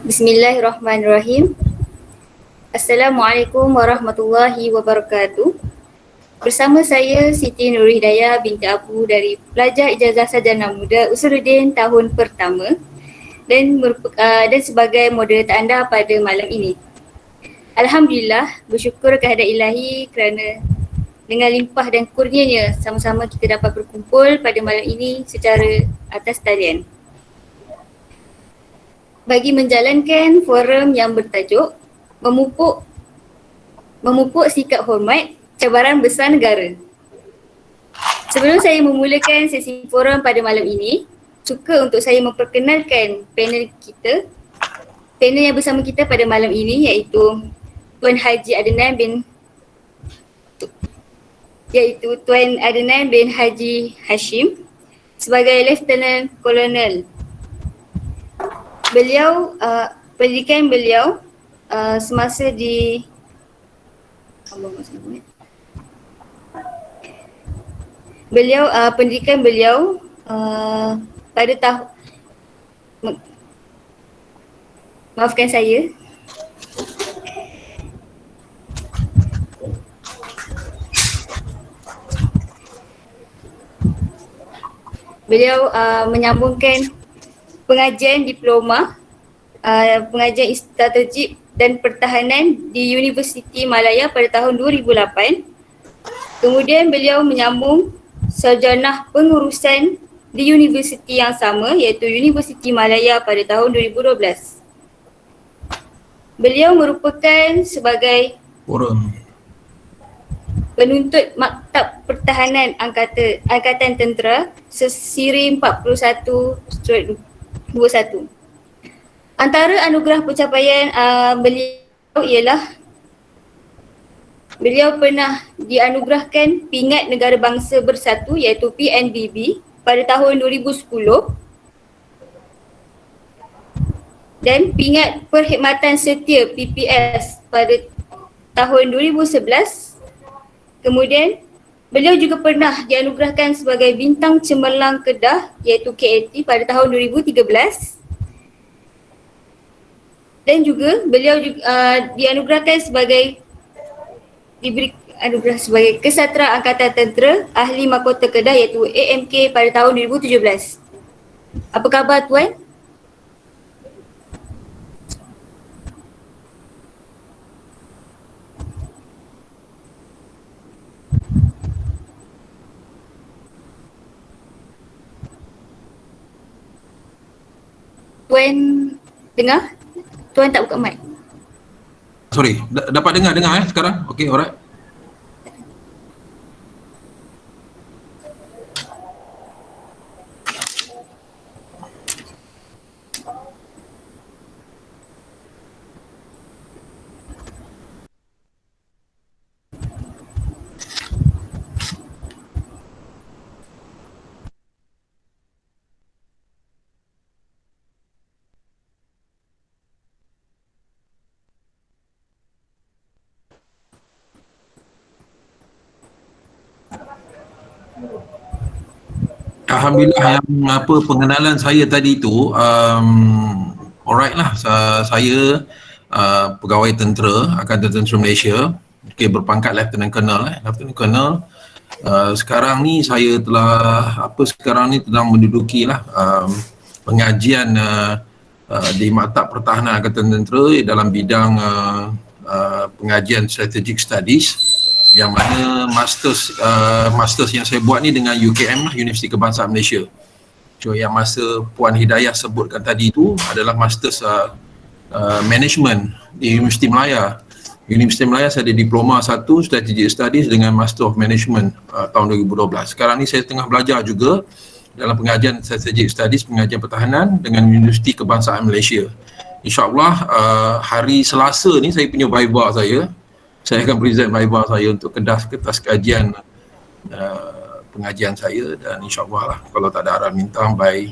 Bismillahirrahmanirrahim. Assalamualaikum warahmatullahi wabarakatuh. Bersama saya Siti Nurhidayah binti Abu dari Pelajar Ijazah Sarjana Muda Usuluddin tahun pertama dan sebagai moderator anda pada malam ini. Alhamdulillah, bersyukur kehadirat Ilahi kerana dengan limpah dan kurnianya sama-sama kita dapat berkumpul pada malam ini secara atas talian. Bagi menjalankan forum yang bertajuk memupuk sikap hormat cabaran besar negara. Sebelum saya memulakan sesi forum pada malam ini, suka untuk saya memperkenalkan panel kita. Panel yang bersama kita pada malam ini iaitu Tuan Adnan bin Haji Hashim sebagai Lieutenant Colonel. Pendidikan beliau semasa di pendidikan beliau pada tahun maafkan saya. Beliau menyambungkan pengajian diploma pengajian strategik dan pertahanan di Universiti Malaya pada tahun 2008. Kemudian beliau menyambung sarjana pengurusan di universiti yang sama iaitu Universiti Malaya pada tahun 2012. Beliau merupakan sebagai penuntut Maktab Pertahanan Angkatan Tentera Sesiri 41/21. Antara anugerah pencapaian beliau ialah beliau pernah dianugerahkan Pingat Negara Bangsa Bersatu iaitu PNBB pada tahun 2010 dan Pingat Perkhidmatan Setia PPS pada tahun 2011. Kemudian beliau juga pernah dianugerahkan sebagai Bintang Cemerlang Kedah iaitu KAT pada tahun 2013. Dan juga beliau dianugerahkan sebagai Kesatria Angkatan Tentera Ahli Mahkota Kedah iaitu AMK pada tahun 2017. Apa khabar Tuan? Tuan dengar? Tuan tak buka mic. Sorry, dapat dengar sekarang? Okay, alright. Alhamdulillah, yang pengenalan saya tadi tu alright lah, saya pegawai tentera Angkatan Tentera Malaysia, berpangkat Lieutenant Colonel. Sekarang ni saya telah menduduki lah pengajian di Maktab Pertahanan Angkatan Tentera dalam bidang pengajian Strategic Studies, yang mana masters yang saya buat ni dengan UKM lah, Universiti Kebangsaan Malaysia. So yang masa Puan Hidayah sebutkan tadi tu adalah masters management di Universiti Malaya. Universiti Malaya saya ada diploma 1 Strategic Studies dengan Master of Management tahun 2012. Sekarang ni saya tengah belajar juga dalam pengajian Strategic Studies, pengajian pertahanan dengan Universiti Kebangsaan Malaysia. InsyaAllah hari Selasa ni saya punya viva saya akan present viva saya untuk kertas kajian pengajian saya, dan insyaAllah lah kalau tak ada arah mintang by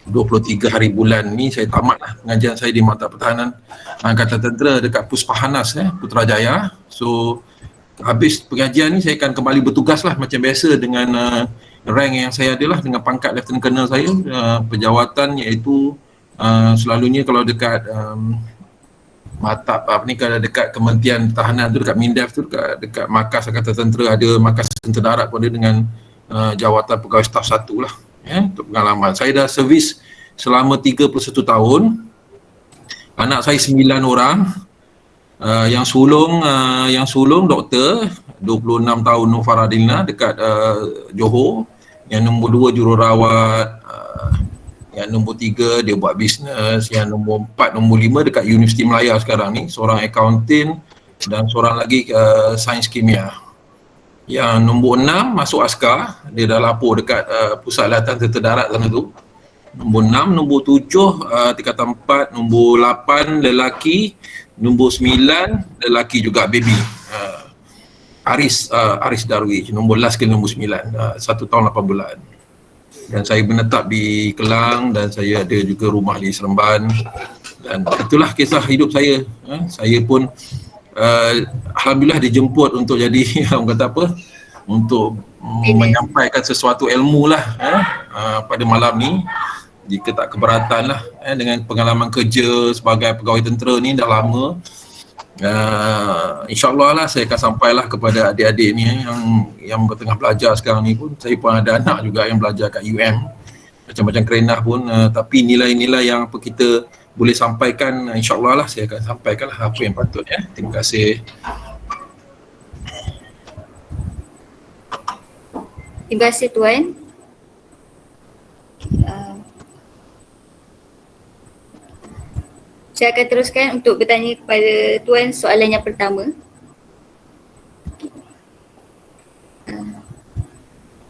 23 hari bulan ni saya tamat lah pengajian saya di Maktab Pertahanan Angkatan Tentera dekat Puspahanas Putrajaya. So habis pengajian ni saya akan kembali bertugas lah macam biasa dengan rank yang saya ada lah, dengan pangkat Lieutenant Colonel saya, penjawatan iaitu Selalunya kalau dekat kalau dekat Kementerian Pertahanan tu, dekat MINDEF tu, dekat markas Angkatan Tentera, ada markas tentera darat pun ada dengan jawatan pegawai staf 1 lah, untuk pengalaman. Saya dah servis selama 31 tahun. Anak saya 9 orang. Yang sulung doktor 26 tahun, Nur Faradilna, dekat Johor. Yang nombor 2 jururawat. Yang nombor 3 dia buat bisnes. Yang nombor 4, nombor 5 dekat Universiti Melaya sekarang ni, seorang accountant, dan seorang lagi sains kimia. Yang nombor 6 masuk askar, dia dah lapor dekat Pusat Latihan Tentera Darat sana tu. Nombor 6, nombor 7 tingkatan 4, nombor 8 lelaki, nombor 9 lelaki juga, baby. Aris Darwis, nombor last ke nombor 9, 1 tahun 8 bulan. Dan saya menetap di Kelang, dan saya ada juga rumah di Seremban. Dan itulah kisah hidup saya. Saya pun alhamdulillah dijemput untuk jadi orang kata apa, untuk menyampaikan sesuatu ilmu lah pada malam ni. Jika tak keberatan lah, dengan pengalaman kerja sebagai pegawai tentera ni dah lama. InsyaAllah lah saya akan sampailah kepada adik-adik ni yang tengah belajar sekarang ni pun. Saya pun ada anak juga yang belajar kat UM, macam-macam kerenah pun, tapi nilai-nilai yang apa kita boleh sampaikan, insyaAllah lah saya akan sampaikan lah apa yang patut. Terima kasih. Terima kasih Tuan. Saya akan teruskan untuk bertanya kepada Tuan soalan yang pertama.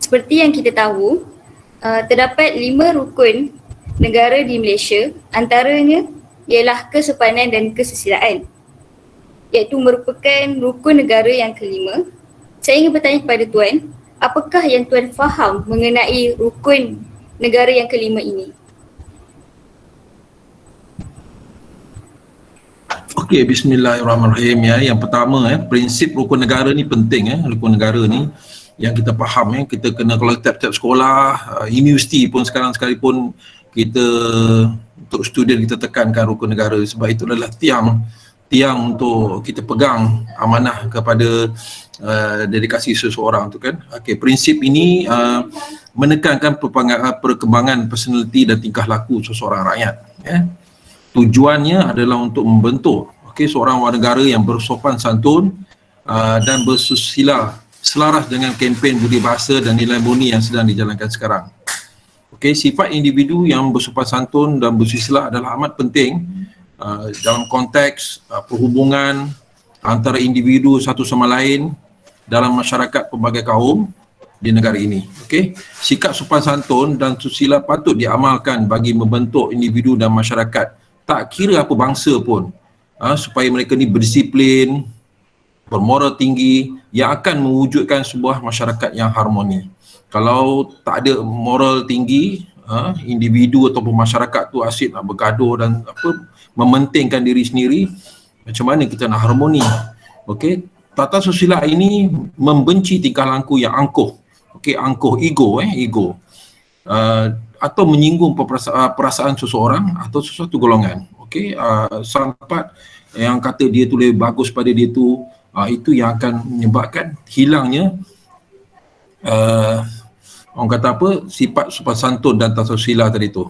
Seperti yang kita tahu, terdapat 5 rukun negara di Malaysia, antaranya ialah kesopanan dan kesusilaan, iaitu merupakan rukun negara yang kelima. Saya ingin bertanya kepada Tuan, apakah yang Tuan faham mengenai rukun negara yang kelima ini? Okey, bismillahirrahmanirrahim. Yang pertama, prinsip rukun negara ni penting. Rukun negara ni yang kita faham, kita kena, kalau tiap-tiap sekolah, universiti pun sekarang sekalipun, kita untuk student kita tekankan rukun negara, sebab itu adalah tiang untuk kita pegang amanah kepada dedikasi seseorang tu kan. Okey, prinsip ini menekankan perkembangan personaliti dan tingkah laku seseorang rakyat. Tujuannya adalah untuk membentuk seorang warga negara yang bersopan santun dan bersusila, selaras dengan kempen budi bahasa dan nilai murni yang sedang dijalankan sekarang. Sifat individu yang bersopan santun dan bersusila adalah amat penting dalam konteks perhubungan antara individu satu sama lain dalam masyarakat pelbagai kaum di negara ini. Sikap sopan santun dan susila patut diamalkan bagi membentuk individu dan masyarakat, tak kira apa bangsa pun, supaya mereka ni berdisiplin, bermoral tinggi, yang akan mewujudkan sebuah masyarakat yang harmoni. Kalau tak ada moral tinggi, individu ataupun masyarakat tu asyik nak bergaduh dan mementingkan diri sendiri, macam mana kita nak harmoni? Tata susila ini membenci tingkah laku yang angkuh, angkuh, ego, atau menyinggung perasaan seseorang atau sesuatu golongan. Sampai yang kata dia tu lebih bagus pada dia tu, itu yang akan menyebabkan hilangnya orang kata apa, sifat sopan santun dan tata susila tadi tu.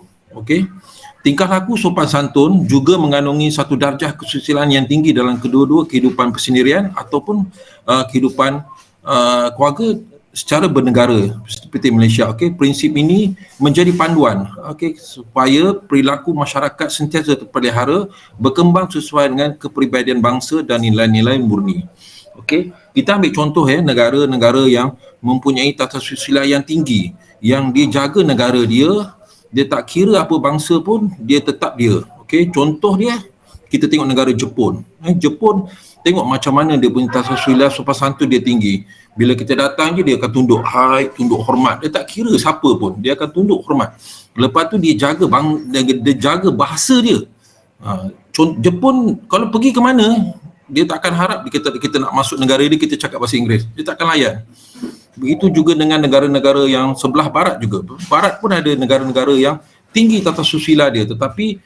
Tingkah laku sopan santun juga mengandungi satu darjah kesusilaan yang tinggi dalam kedua-dua kehidupan persendirian ataupun kehidupan keluarga secara bernegara seperti Malaysia. Prinsip ini menjadi panduan supaya perilaku masyarakat sentiasa terpelihara, berkembang sesuai dengan kepribadian bangsa dan nilai-nilai murni. Kita ambil contoh negara-negara yang mempunyai tata susila yang tinggi, yang dia jaga negara dia tak kira apa bangsa pun, dia tetap dia. Contoh dia, kita tengok negara Jepun. Jepun, tengok macam mana dia punya tata susila sopan santun dia tinggi. Bila kita datang je, dia akan tunduk tunduk hormat. Dia tak kira siapa pun, dia akan tunduk hormat. Lepas tu dia jaga bahasa dia. Jepun kalau pergi ke mana, dia takkan harap kita nak masuk negara dia, kita cakap bahasa Inggeris. Dia takkan layan. Begitu juga dengan negara-negara yang sebelah barat juga. Barat pun ada negara-negara yang tinggi tata susila dia, tetapi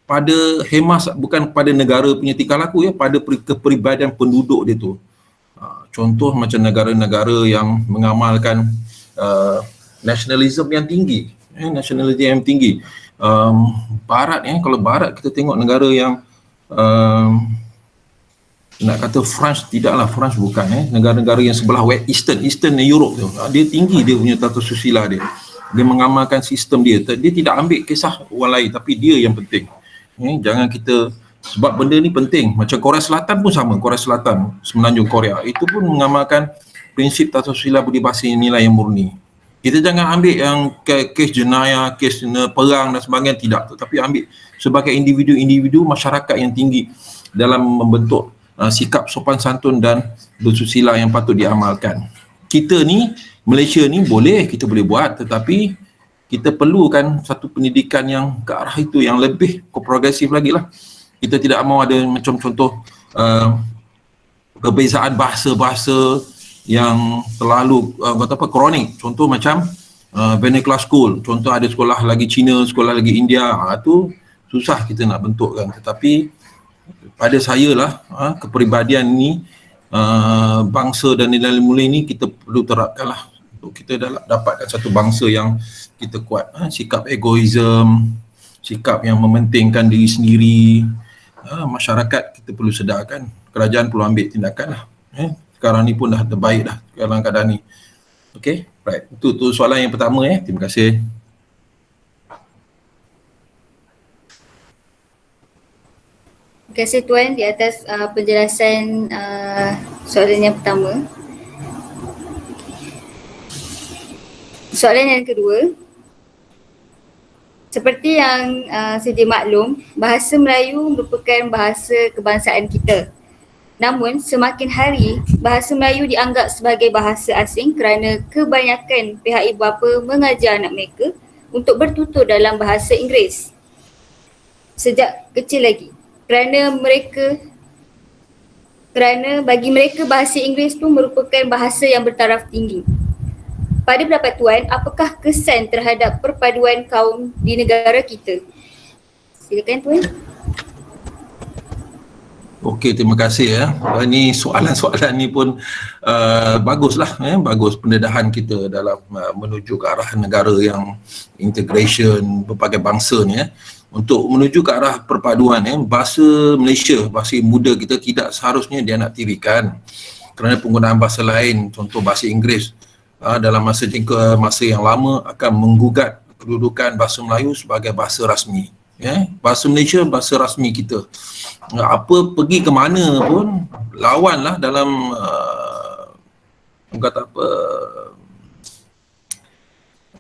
pada hemas, bukan pada negara punya tingkah laku ya, pada kepribadian penduduk dia tu. Contoh macam negara-negara yang mengamalkan nasionalisme yang tinggi, nasionalisme yang tinggi. Barat kalau Barat kita tengok negara yang nak kata France, tidaklah, France bukan, negara-negara yang sebelah Eastern Europe tu, dia tinggi dia punya tata susila dia. Dia mengamalkan sistem dia tidak ambil kisah orang lain, tapi dia yang penting. Jangan kita, sebab benda ni penting. Macam Korea Selatan pun sama, Korea Selatan, Semenanjung Korea, itu pun mengamalkan prinsip tata susila budi bahasa nilai yang murni. Kita jangan ambil yang kes jenayah, kes perang dan sebagainya, tidak, tetapi ambil sebagai individu-individu masyarakat yang tinggi dalam membentuk sikap sopan santun dan bersusila yang patut diamalkan. Kita ni, Malaysia ni kita boleh buat, tetapi kita perlukan satu pendidikan yang ke arah itu, yang lebih progresif lagi lah. Kita tidak mahu ada macam contoh perbezaan bahasa-bahasa yang terlalu kronik. Contoh macam vernacular school, contoh ada sekolah lagi Cina, sekolah lagi India, tu susah kita nak bentukkan. Tetapi pada saya lah, kepribadian ni, bangsa dan nilai mulia ni kita perlu terapkan lah untuk kita dapatkan satu bangsa yang kita kuat. Sikap egoism, sikap yang mementingkan diri sendiri, masyarakat kita perlu sedarkan, kerajaan perlu ambil tindakan lah. Sekarang ni pun dah terbaik dah dalam keadaan ni. Okay, right. Itu soalan yang pertama. Terima kasih. Terima kasih Tuan di atas penjelasan soalan yang pertama. Soalan yang kedua, seperti yang sedia maklum, bahasa Melayu merupakan bahasa kebangsaan kita. Namun semakin hari, bahasa Melayu dianggap sebagai bahasa asing kerana kebanyakan pihak ibu bapa mengajar anak mereka untuk bertutur dalam bahasa Inggeris sejak kecil lagi. Kerana bagi mereka bahasa Inggeris tu merupakan bahasa yang bertaraf tinggi. Pada pendapat Tuan, apakah kesan terhadap perpaduan kaum di negara kita? Silakan Tuan. Okey, terima kasih. Ini soalan-soalan ni pun baguslah, bagus pendedahan kita dalam menuju ke arah negara yang integration berbagai bangsa ni. Untuk menuju ke arah perpaduan, bahasa Malaysia, bahasa muda kita tidak seharusnya dia nak tirikan kerana penggunaan bahasa lain, contoh bahasa Inggeris dalam masa yang lama akan menggugat kedudukan bahasa Melayu sebagai bahasa rasmi. Bahasa Malaysia bahasa rasmi kita. Pergi ke mana pun lawanlah dalam kata apa,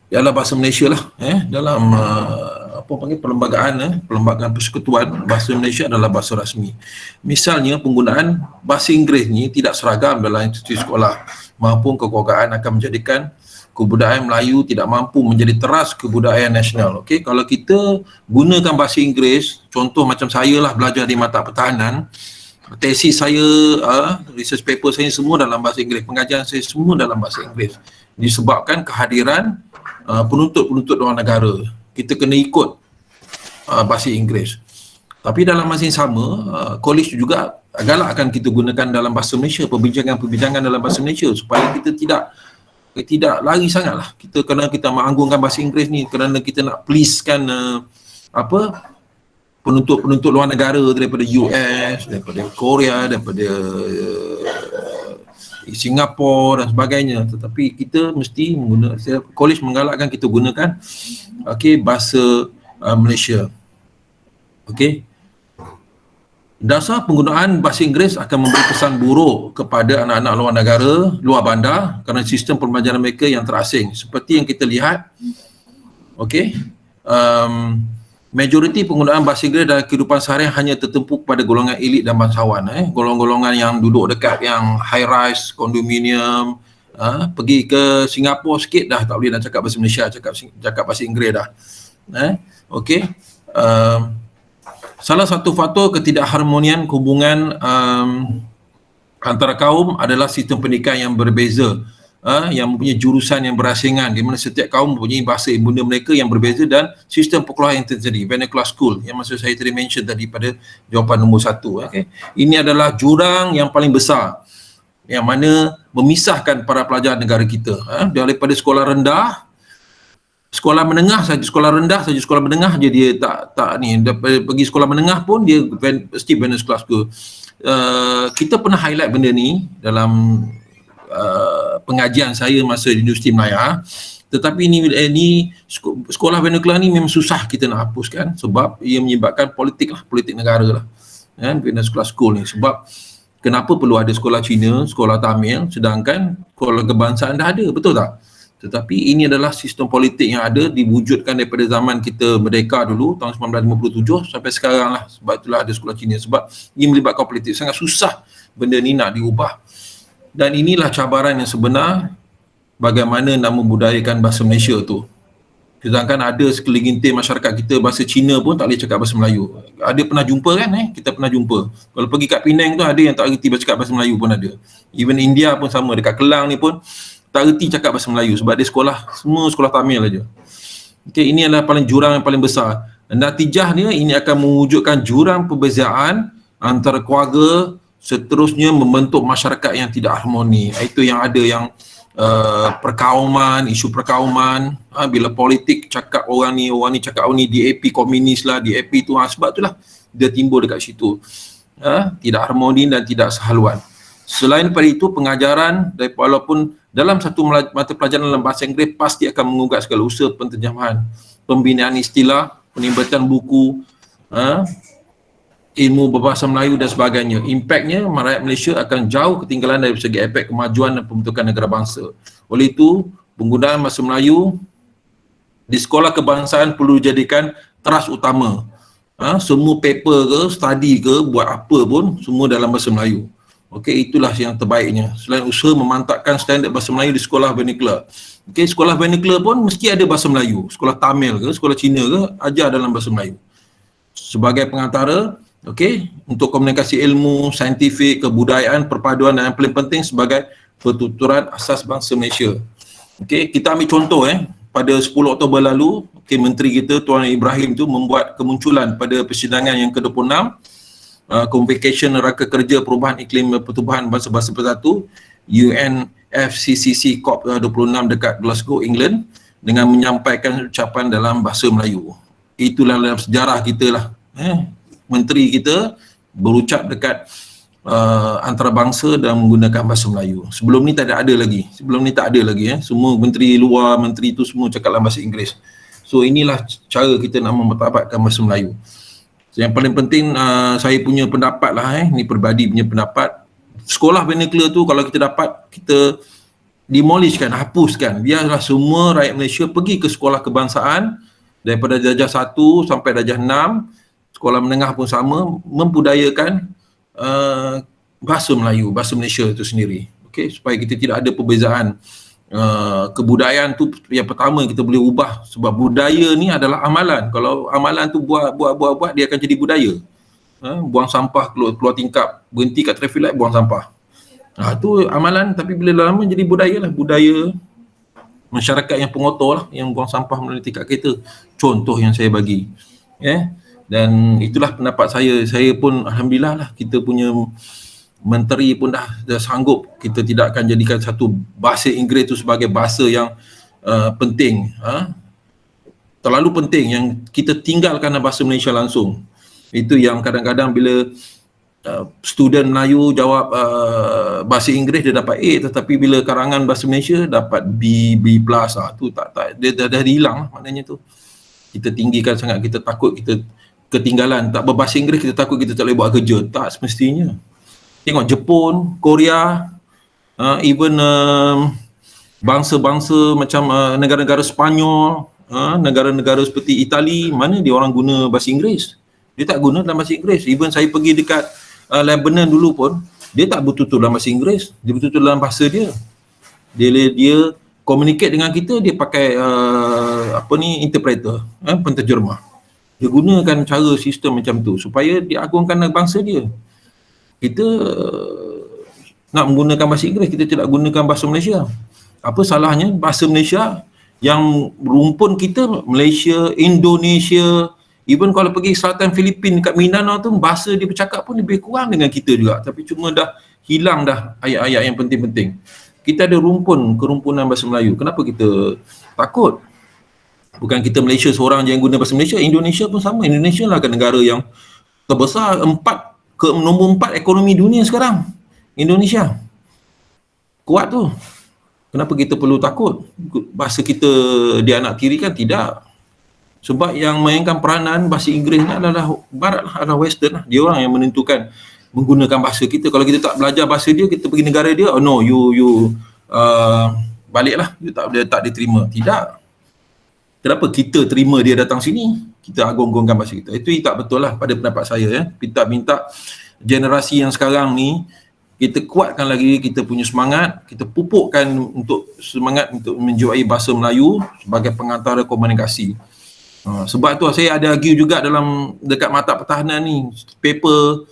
ialah bahasa Malaysia lah, dalam perlembagaan persekutuan, bahasa Malaysia adalah bahasa rasmi. Misalnya penggunaan bahasa Inggeris ni tidak seragam dalam institusi sekolah maupun kekeluargaan akan menjadikan kebudayaan Melayu tidak mampu menjadi teras kebudayaan nasional. Okey, kalau kita gunakan bahasa Inggeris, contoh macam saya lah belajar di mata pertahanan, tesis saya, research paper saya semua dalam bahasa Inggeris, pengajian saya semua dalam bahasa Inggeris, disebabkan kehadiran penuntut-penuntut luar negara. Kita kena ikut bahasa Inggeris. Tapi dalam masa yang sama, college juga galakkan kita gunakan dalam bahasa Malaysia, perbincangan dalam bahasa Malaysia, supaya kita tidak lari sangatlah. Kerana kita menganggungkan bahasa Inggeris ni, kerana kita nak pleasekan penuntut luar negara daripada US, daripada Korea, daripada Singapura dan sebagainya. Tetapi kita mesti college menggalakkan kita gunakan bahasa Malaysia. Dasar penggunaan bahasa Inggeris akan memberi kesan buruk kepada anak-anak luar negara, luar bandar, kerana sistem pembelajaran mereka yang terasing. Seperti yang kita lihat, majoriti penggunaan bahasa Inggeris dalam kehidupan seharian hanya tertumpu pada golongan elit dan bangsawan. Golongan-golongan yang duduk dekat yang high rise, kondominium, pergi ke Singapura sikit dah tak boleh nak cakap bahasa Malaysia, cakap bahasa Inggeris dah. Salah satu faktor ketidakharmonian hubungan antara kaum adalah sistem pendidikan yang berbeza yang mempunyai jurusan yang berasingan, di mana setiap kaum mempunyai bahasa ibunda mereka yang berbeza, dan sistem perkuliahan yang terjadi, vernacular school, yang maksud saya tadi mention tadi pada jawapan nombor 1. Okay. Ini adalah jurang yang paling besar yang mana memisahkan para pelajar negara kita daripada sekolah rendah, sekolah menengah saja, sekolah rendah saja, sekolah menengah je dia tak ni, pergi sekolah menengah pun dia mesti vernacular school. Kita pernah highlight benda ni dalam pengajian saya masa di Universiti Melaya, tetapi ini sekolah vernacular ni memang susah kita nak hapuskan sebab ia menyebabkan politik negara lah, vernacular school ni. Sebab kenapa perlu ada sekolah Cina, sekolah Tamil, sedangkan sekolah kebangsaan dah ada, betul tak? Tetapi ini adalah sistem politik yang ada, diwujudkan daripada zaman kita merdeka dulu tahun 1957 sampai sekarang lah. Sebab itulah ada sekolah Cina, sebab ia melibatkan politik. Sangat susah benda ni nak diubah. Dan inilah cabaran yang sebenar bagaimana nak membudayakan bahasa Malaysia tu. Sedangkan ada segelintir masyarakat kita bahasa Cina pun tak boleh cakap bahasa Melayu. Ada pernah jumpa kan? Kita pernah jumpa. Kalau pergi kat Penang tu ada yang tak reti cakap bahasa Melayu pun ada. Even India pun sama. Dekat Kelang ni pun tak reti cakap bahasa Melayu sebab dia sekolah, semua sekolah Tamil aja. Okay, ini adalah jurang yang paling besar. Dan natijahnya ini akan mewujudkan jurang perbezaan antara keluarga, seterusnya membentuk masyarakat yang tidak harmoni. Itu yang ada yang perkauman, isu perkauman, bila politik cakap orang ni cakap orang ni, DAP komunis lah, DAP tu, sebab itulah dia timbul dekat situ. Tidak harmoni dan tidak sehaluan. Selain daripada itu, pengajaran, walaupun dalam satu mata pelajaran dalam bahasa Inggeris pasti akan mengugat segala usaha penterjemahan, pembinaan istilah, penerbitan buku, ilmu berbahasa Melayu dan sebagainya. Impaknya rakyat Malaysia akan jauh ketinggalan dari segi efek kemajuan dan pembentukan negara bangsa. Oleh itu, penggunaan bahasa Melayu di sekolah kebangsaan perlu dijadikan teras utama. Semua paper ke, study ke, buat apa pun, semua dalam bahasa Melayu. Okey, itulah yang terbaiknya. Selain usaha memantapkan standard bahasa Melayu di sekolah vernacular. Okey, sekolah vernacular pun mesti ada bahasa Melayu. Sekolah Tamil ke, sekolah Cina ke, ajar dalam bahasa Melayu. Sebagai pengantara, okey, untuk komunikasi ilmu, saintifik, kebudayaan, perpaduan, dan yang paling penting sebagai pertuturan asas bangsa Malaysia. Okey, kita ambil contoh pada 10 Oktober lalu, okey, Menteri kita Tuan Ibrahim tu membuat kemunculan pada persidangan yang ke-26 Convocation Neraka Kerja Perubahan Iklim Pertubuhan Bangsa-Bangsa Bersatu UNFCCC COP26 dekat Glasgow, England, dengan menyampaikan ucapan dalam bahasa Melayu. Itulah dalam sejarah kita lah. Menteri kita berucap dekat antarabangsa dan menggunakan bahasa Melayu. Sebelum ni tak ada lagi. Semua menteri luar, menteri tu semua cakap dalam bahasa Inggeris. So inilah cara kita nak memartabatkan bahasa Melayu. Yang paling penting saya punya pendapat lah, ni peribadi punya pendapat. Sekolah vernacular tu kalau kita dapat, kita demolishkan, hapuskan. Biarlah semua rakyat Malaysia pergi ke sekolah kebangsaan daripada darjah 1 sampai darjah 6. Sekolah menengah pun sama, membudayakan bahasa Melayu, bahasa Malaysia itu sendiri. Okey, supaya kita tidak ada perbezaan. Kebudayaan tu yang pertama kita boleh ubah, sebab budaya ni adalah amalan. Kalau amalan tu buat dia akan jadi budaya. Buang sampah keluar tingkap, berhenti kat traffic light buang sampah. Tu amalan, tapi bila lama jadi budaya lah. Budaya masyarakat yang pengotor lah, yang buang sampah melalui tingkap kereta. Contoh yang saya bagi. Dan itulah pendapat saya. Saya pun alhamdulillah lah, kita punya menteri pun dah sanggup. Kita tidak akan jadikan satu bahasa Inggeris itu sebagai bahasa yang penting, terlalu penting, yang kita tinggalkan bahasa Malaysia langsung. Itu yang kadang-kadang bila student Melayu jawab bahasa Inggeris dia dapat A, tetapi bila karangan bahasa Malaysia dapat B+, tu tak dia dah hilang lah maknanya tu. Kita tinggikan sangat, kita takut kita ketinggalan. Tak berbahasa Inggeris kita takut kita tak boleh buat kerja. Tak semestinya. Tengok Jepun, Korea, even bangsa-bangsa macam negara-negara Sepanyol, negara-negara seperti Itali, mana dia orang guna bahasa Inggeris? Dia tak guna dalam bahasa Inggeris. Even saya pergi dekat Lebanon dulu pun, dia tak bertutur dalam bahasa Inggeris, dia bertutur dalam bahasa dia. Dia communicate dengan kita, dia pakai interpreter, penterjemah. Dia gunakan cara sistem macam tu supaya dia agungkan bangsa dia. Kita nak menggunakan bahasa Inggeris, kita tidak gunakan bahasa Malaysia. Apa salahnya bahasa Malaysia? Yang rumpun kita Malaysia, Indonesia, even kalau pergi selatan Filipin dekat Mindanao tu, bahasa dia bercakap pun lebih kurang dengan kita juga, tapi cuma dah hilang dah ayat-ayat yang penting-penting. Kita ada kerumpunan bahasa Melayu. Kenapa kita takut? Bukan kita Malaysia seorang je yang guna bahasa Malaysia, Indonesia pun sama. Indonesia lah kan negara yang terbesar, nombor 4 ekonomi dunia sekarang. Indonesia kuat tu. Kenapa kita perlu takut? Bahasa kita dianaktirikan? Tidak. Sebab yang mainkan peranan bahasa Inggeris ni adalah barat lah, adalah western lah. Dia orang yang menentukan menggunakan bahasa kita. Kalau kita tak belajar bahasa dia, kita pergi negara dia, oh no, you baliklah, you tak diterima. Tidak. Kenapa kita terima dia datang sini? Kita agung-agungkan bahasa kita. Itu tak betul lah pada pendapat saya. Kita minta generasi yang sekarang ni, kita kuatkan lagi kita punya semangat, kita pupukkan untuk semangat untuk menjiwai bahasa Melayu sebagai pengantara komunikasi. Sebab tu saya ada argue juga dekat mata pertahanan ni, paper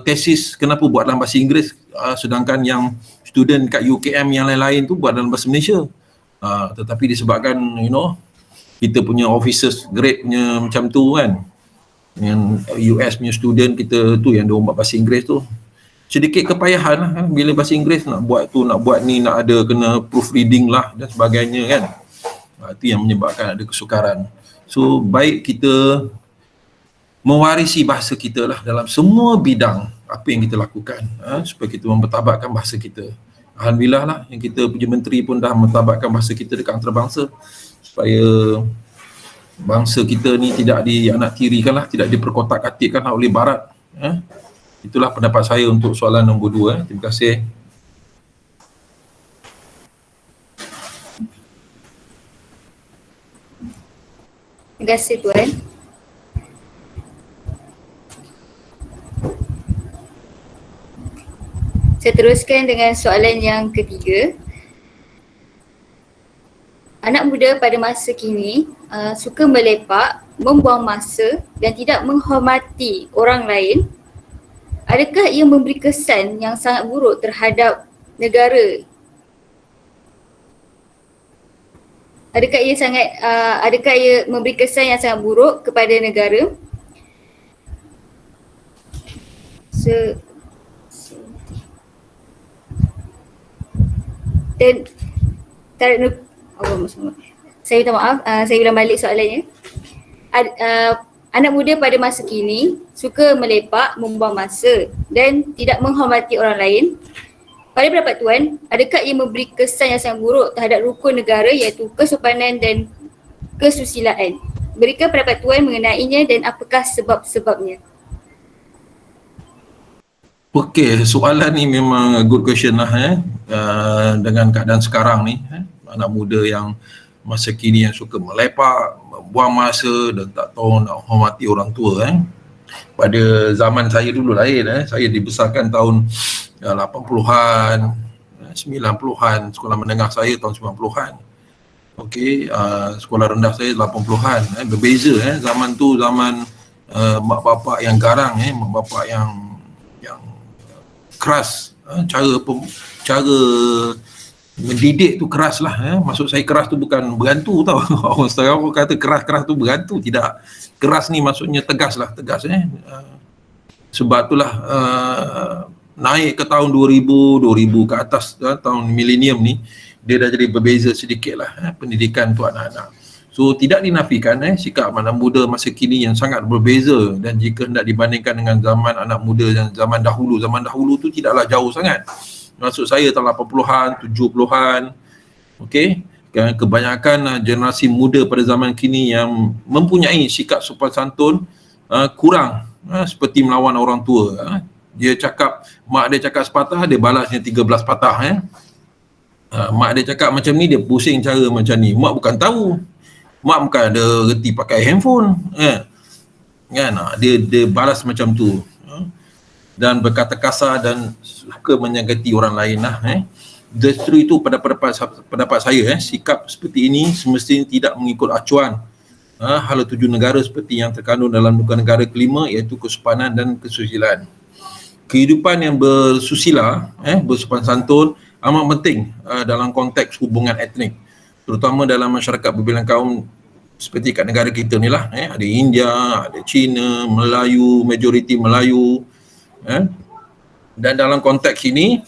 tesis kenapa buat dalam bahasa Inggeris, sedangkan yang student kat UKM yang lain-lain tu buat dalam bahasa Malaysia. Tetapi disebabkan kita punya officers grade punya macam tu kan, yang US punya student kita tu yang dia buat bahasa Inggeris tu, sedikit kepayahan lah kan? Bila bahasa Inggeris nak buat ni, nak ada kena proofreading lah dan sebagainya kan. Itu yang menyebabkan ada kesukaran. So baik kita mewarisi bahasa kita lah dalam semua bidang apa yang kita lakukan, supaya kita mempertabatkan bahasa kita. Alhamdulillah lah yang kita punya menteri pun dah mempertabatkan bahasa kita dekat antarabangsa, supaya bangsa kita ni tidak dianaktirikan lah, tidak diperkotak-atikkan lah oleh barat. Itulah pendapat saya untuk soalan nombor 2. Terima kasih. Terima kasih Tuan. Saya teruskan dengan soalan yang ketiga. Anak muda pada masa kini suka melepak, membuang masa dan tidak menghormati orang lain. Adakah ia memberi kesan yang sangat buruk terhadap negara? Adakah ia memberi kesan yang sangat buruk kepada negara? Saya minta maaf, saya ulang balik soalannya. Anak muda pada masa kini suka melepak, membuang masa dan tidak menghormati orang lain. Pada pendapat Tuan, adakah ia memberi kesan yang sangat buruk terhadap rukun negara iaitu kesopanan dan kesusilaan? Berikan pendapat Tuan mengenainya dan apakah sebab-sebabnya? Okey, soalan ni memang good question lah dengan keadaan sekarang ni, anak muda yang masa kini yang suka melepak, buang masa dan tak tahu nak hormati orang tua. Pada zaman saya dulu lain, saya dibesarkan tahun 80-an, 90-an, sekolah menengah saya tahun 90-an. Okey, sekolah rendah saya 80-an. Berbeza zaman tu, zaman mak bapak yang garang, mak bapak yang keras, cara mendidik tu keras lah. Maksud saya keras tu bukan berantu tau. Orang sekarang kata keras tu berantu, tidak. Keras ni maksudnya tegas lah, tegas. Sebab itulah naik ke tahun 2000 ke atas, tahun milenium ni, dia dah jadi berbeza sedikit lah pendidikan tu anak-anak. So tidak dinafikan sikap anak muda masa kini yang sangat berbeza, dan jika hendak dibandingkan dengan zaman anak muda dan zaman dahulu tu tidaklah jauh sangat. Maksud saya tahun 80-an, 70-an. Okey, kebanyakan generasi muda pada zaman kini yang mempunyai sikap sopan santun kurang, seperti melawan orang tua. Dia cakap, mak dia cakap sepatah, dia balasnya 13 patah. Mak dia cakap macam ni, dia pusing cara macam ni. Mak bukan tahu, mak bukan ada reti pakai handphone kan, dia balas macam tu, dan berkata kasar dan suka menyakiti orang lain lah. Justru itu pada pendapat saya, sikap seperti ini semestinya tidak mengikut acuan hala tuju negara seperti yang terkandung dalam Nukar Negara Kelima, iaitu kesopanan dan kesusilaan. Kehidupan yang bersusila, bersopan santun amat penting dalam konteks hubungan etnik, terutama dalam masyarakat berbilang kaum seperti kat negara kita ni lah. Ada India, ada Cina, Melayu, majoriti Melayu. Dan dalam konteks ini,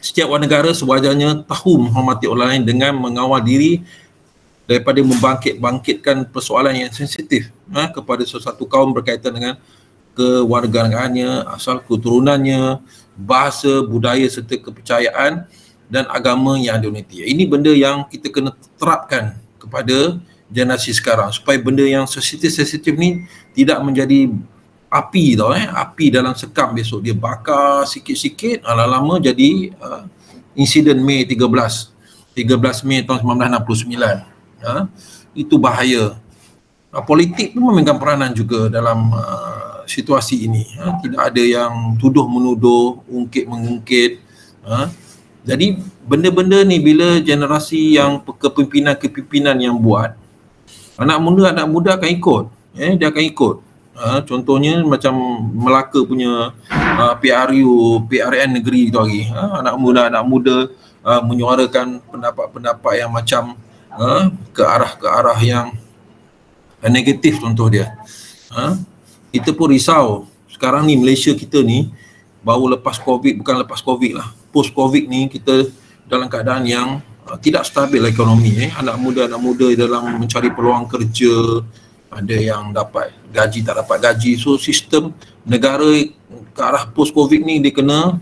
setiap warga negara sewajarnya tahu menghormati orang lain dengan mengawal diri daripada membangkitkan persoalan yang sensitif kepada sesuatu kaum berkaitan dengan kewarganegaraannya, asal keturunannya, bahasa, budaya serta kepercayaan dan agama yang diuniti. Ini benda yang kita kena terapkan kepada generasi sekarang supaya benda yang sensitif-sensitif ni tidak menjadi api tau api dalam sekam besok dia bakar sikit-sikit, lama-lama jadi insiden Mei 13 Mei tahun 1969. Itu bahaya. Politik pun memegang peranan juga dalam situasi ini. Tidak ada yang tuduh-menuduh, ungkit-mengungkit. Jadi benda-benda ni bila generasi yang kepimpinan yang buat, anak muda akan ikut. Dia akan ikut. Contohnya macam Melaka punya PRN negeri tu lagi. Anak muda menyuarakan pendapat-pendapat yang macam ke arah yang negatif contoh dia. Kita pun risau. Sekarang ni Malaysia kita ni baru lepas COVID, bukan lepas COVID lah, post COVID ni kita dalam keadaan yang tidak stabil ekonomi. Anak muda dalam mencari peluang kerja, ada yang dapat gaji, tak dapat gaji. So sistem negara ke arah post COVID ni dia kena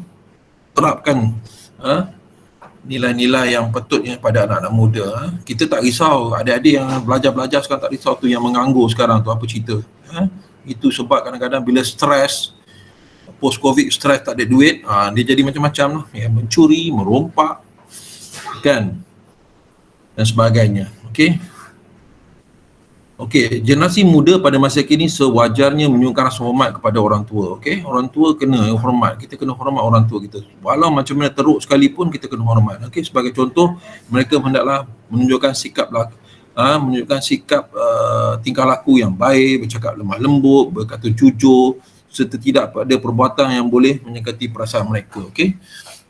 terapkan nilai-nilai yang patutnya pada anak-anak muda. Kita tak risau, adik-adik yang belajar sekarang tak risau tu, yang menganggur sekarang tu apa cerita. Itu sebab kadang-kadang bila stres, post COVID stres, tak ada duit, dia jadi macam-macam lah, mencuri, merompak kan dan sebagainya. Okey, generasi muda pada masa kini sewajarnya menunjukkan rasa hormat kepada orang tua. Orang tua kena hormat, kita kena hormat orang tua kita. Walau macam mana teruk sekalipun kita kena hormat. Sebagai contoh, mereka hendaklah menunjukkan sikap tingkah laku yang baik, bercakap lemah lembut, berkata jujur, serta tidak ada perbuatan yang boleh menyakiti perasaan mereka.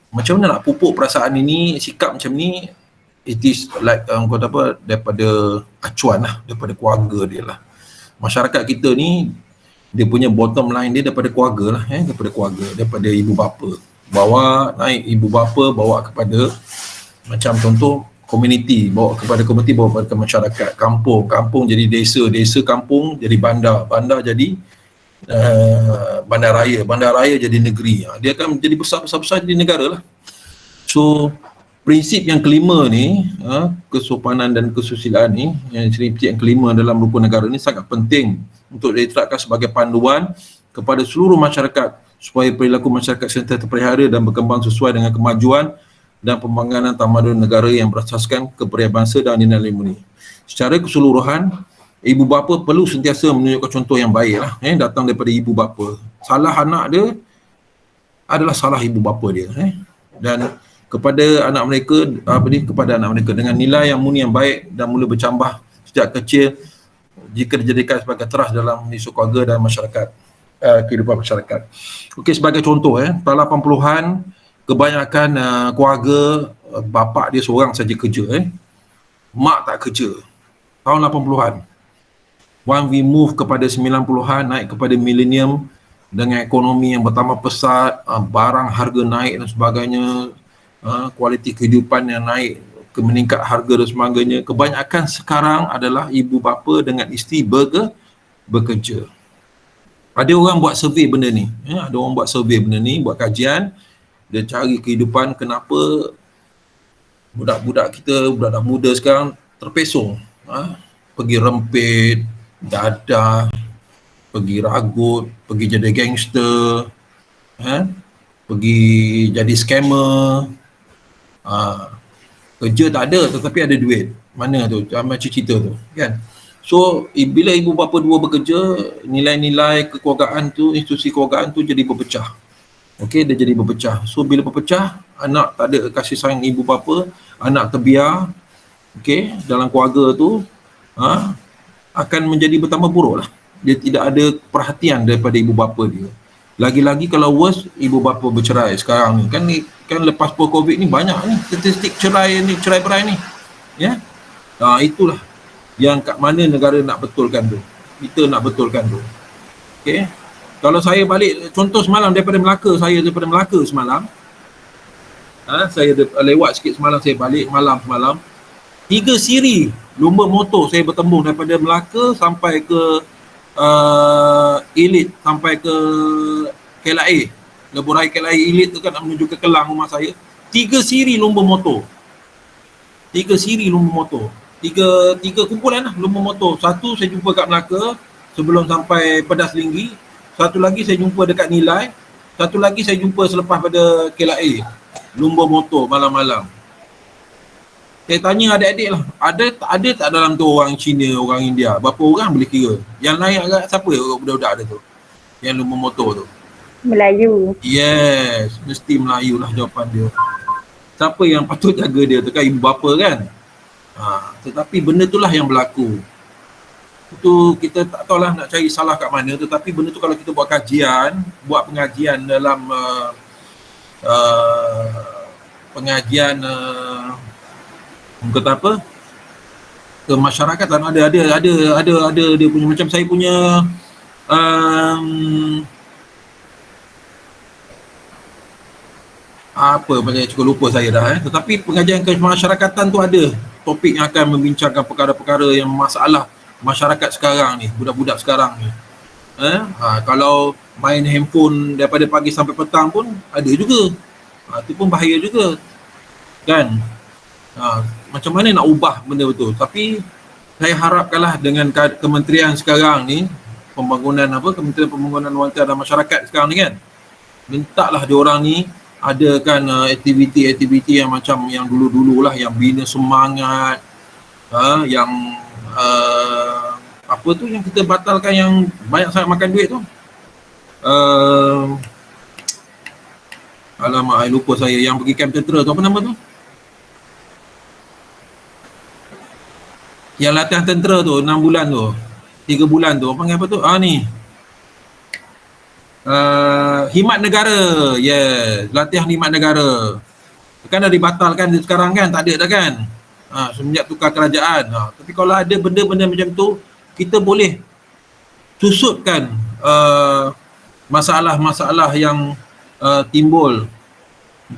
Macam mana nak pupuk perasaan ini, sikap macam ni? It is like daripada acuan lah, daripada keluarga dia lah. Masyarakat kita ni dia punya bottom line dia daripada keluarga lah, daripada ibu bapa. Bawa naik ibu bapa, bawa kepada macam contoh komuniti, bawa kepada masyarakat, kampung jadi desa kampung jadi bandar jadi bandaraya jadi negeri. Dia akan menjadi besar jadi negara lah. So prinsip yang kelima ni, kesopanan dan kesusilaan ni, prinsip yang kelima dalam rukun negara ni sangat penting untuk diterapkan sebagai panduan kepada seluruh masyarakat supaya perilaku masyarakat sentiasa terpelihara dan berkembang sesuai dengan kemajuan dan pembangunan tamadun negara yang berasaskan kepribadian bangsa dan nilai murni. Secara keseluruhan, ibu bapa perlu sentiasa menunjukkan contoh yang baik lah, datang daripada ibu bapa. Salah anak dia adalah salah ibu bapa dia, dan kepada anak mereka dengan nilai yang murni yang baik dan mula bercambah sejak kecil jika dijadikan sebagai teras dalam isu keluarga dan masyarakat, kehidupan masyarakat. Sebagai contoh, tahun 80-an kebanyakan keluarga bapa dia seorang saja kerja, mak tak kerja. Tahun 80-an, once we move kepada 90-an, naik kepada milenium dengan ekonomi yang bertambah pesat, barang harga naik dan sebagainya, kualiti kehidupan yang naik, meningkat harga dan sebagainya. Kebanyakan sekarang adalah ibu bapa dengan isteri bekerja. Ada orang buat survey benda ni, buat kajian, dia cari kehidupan kenapa budak-budak kita, budak-budak muda sekarang terpesong, pergi rempit, dadah, pergi ragut, pergi jadi gangster, pergi jadi scammer. Kerja tak ada tetapi ada duit. Mana tu? Macam cerita tu kan. So bila ibu bapa dua bekerja, nilai-nilai kekeluargaan tu, institusi kekeluargaan tu jadi berpecah. Dia jadi berpecah. So bila berpecah, anak tak ada kasih sayang ibu bapa, anak terbiar dalam keluarga tu, akan menjadi bertambah buruk lah. Dia tidak ada perhatian daripada ibu bapa dia. Lagi-lagi kalau worse, ibu bapa bercerai sekarang ni. Kan kan lepas COVID ni banyak ni statistik cerai berai ni. Ya. Itulah yang kat mana negara nak betulkan tu. Kita nak betulkan tu. Okey. Kalau saya balik contoh semalam daripada Melaka semalam. Saya lewat sikit semalam, saya balik malam semalam. 3 siri lumba motor saya bertembung daripada Melaka sampai ke Elite, sampai ke KLIA. Lebuh Raya KLIA Elite tu kan nak menuju ke Kelang rumah saya. 3 siri lumba motor. 3 siri lumba motor. Tiga kumpulan lah lumba motor. Satu saya jumpa kat Melaka sebelum sampai Pedas Linggi. Satu lagi saya jumpa dekat Nilai. Satu lagi saya jumpa selepas pada KLIA. Lumba motor malam-malam. Saya tanya adik-adik lah, ada tak dalam tu orang Cina, orang India? Berapa orang boleh kira? Yang lain agak siapa budak-budak ada tu? Yang lumba motor tu? Melayu. Yes, mesti Melayu lah jawapan dia. Siapa yang patut jaga dia tu kan? Ibu bapa kan? Tetapi benda tu lah yang berlaku. Itu kita tak tahulah nak cari salah kat mana, tetapi benda tu kalau kita buat pengajian dalam pengajian kata apa ke masyarakat dan ada dia punya macam saya punya apa macam cukup lupa saya dah tetapi pengajian kemasyarakatan tu ada topik yang akan membincangkan perkara-perkara yang masalah masyarakat sekarang ni, budak-budak sekarang ni. Kalau main handphone daripada pagi sampai petang pun ada juga. Itu pun bahaya juga. Kan? Macam mana nak ubah benda betul. Tapi saya harapkanlah dengan kementerian sekarang ni, Kementerian Pembangunan Wanita dan Masyarakat sekarang ni kan, mintalah diorang ni adakan aktiviti-aktiviti yang macam yang dulu-dulu lah, yang bina semangat, yang apa tu yang kita batalkan yang banyak sangat makan duit tu. Alamak, saya lupa saya yang pergi kamp tentera tu, apa nama tu? Yang latihan tentera tu 6 bulan tu, 3 bulan tu, panggil apa tu? Ni khidmat negara. Yes, latihan khidmat negara. Kan dah dibatalkan sekarang kan, tak ada dah kan. Semenjak tukar kerajaan. Tapi kalau ada benda-benda macam tu, kita boleh susutkan masalah-masalah yang timbul.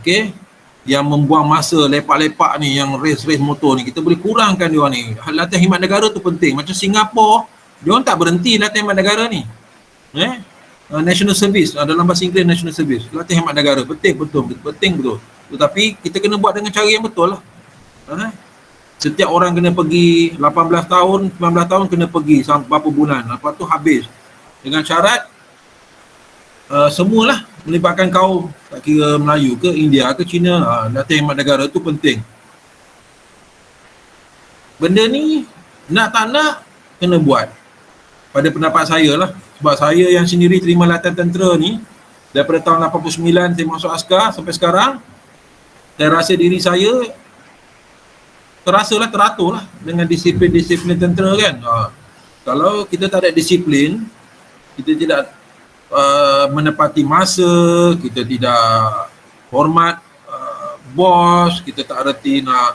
Okey, yang membuang masa lepak-lepak ni, yang race motor ni, kita boleh kurangkan dia ni. Latihan khidmat negara tu penting. Macam Singapura, dia orang tak berhenti latihan khidmat negara ni. National service, dalam bahasa Inggeris national service, latihan khidmat negara penting betul. Tetapi kita kena buat dengan cara yang betul lah. Setiap orang kena pergi 18 tahun, 19 tahun kena pergi sampai berapa bulan. Lepas tu habis. Dengan syarat semualah melibatkan kaum, tak kira Melayu ke, India ke, Cina. Latihan khidmat negara tu penting. Benda ni nak tak nak kena buat. Pada pendapat saya lah. Sebab saya yang sendiri terima latihan tentera ni daripada tahun 89 saya masuk askar sampai sekarang, saya rasa diri saya teratur lah dengan disiplin tentera kan. Kalau kita tak ada disiplin, kita tidak menepati masa, kita tidak hormat bos, kita tak erti nak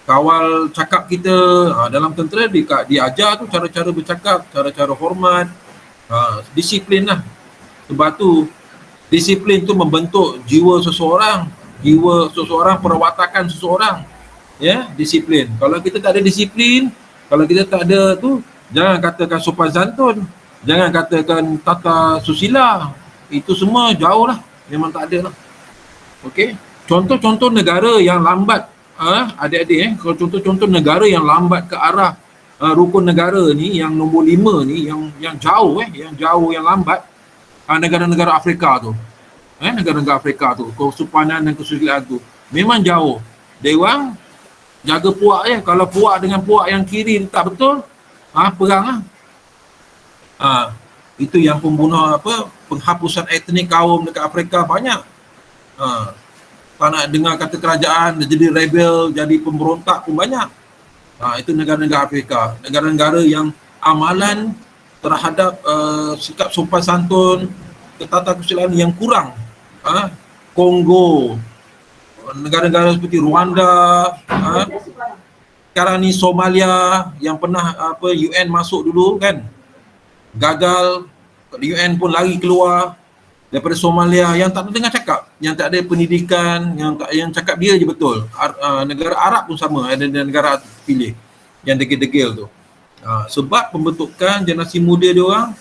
kawal cakap kita. Dalam tentera diajar tu cara-cara bercakap, cara-cara hormat, disiplin lah. Sebab tu disiplin tu membentuk jiwa seseorang, perwatakan seseorang. Disiplin. Kalau kita tak ada disiplin, kalau kita tak ada tu, jangan katakan sopan santun, jangan katakan tata susila, itu semua jauh lah, memang tak ada lah. Okey, contoh-contoh negara yang lambat, adik-adik kalau contoh-contoh negara yang lambat ke arah rukun negara ni, yang nombor 5 ni, yang jauh yang lambat, negara-negara Afrika tu, negara-negara Afrika tu, kesupanan dan kesusilaan tu memang jauh. Dia orang jaga puak je. Kalau puak dengan puak yang kiri tak betul, perang lah. Itu yang penghapusan etnik kaum dekat Afrika banyak. Tak nak dengar kata kerajaan, dia jadi rebel, jadi pemberontak pun banyak. Itu negara-negara Afrika, negara-negara yang amalan terhadap sikap sopan santun, ketatakesusilaan yang kurang. Kongo, negara-negara seperti Rwanda, sekarang ni Somalia yang pernah UN masuk dulu kan, gagal, UN pun lari keluar daripada Somalia, yang tak dengar cakap, yang tak ada pendidikan, yang cakap dia je betul. Negara Arab pun sama, ada negara pilih yang degil-degil tu. Sebab pembentukan generasi muda dia orang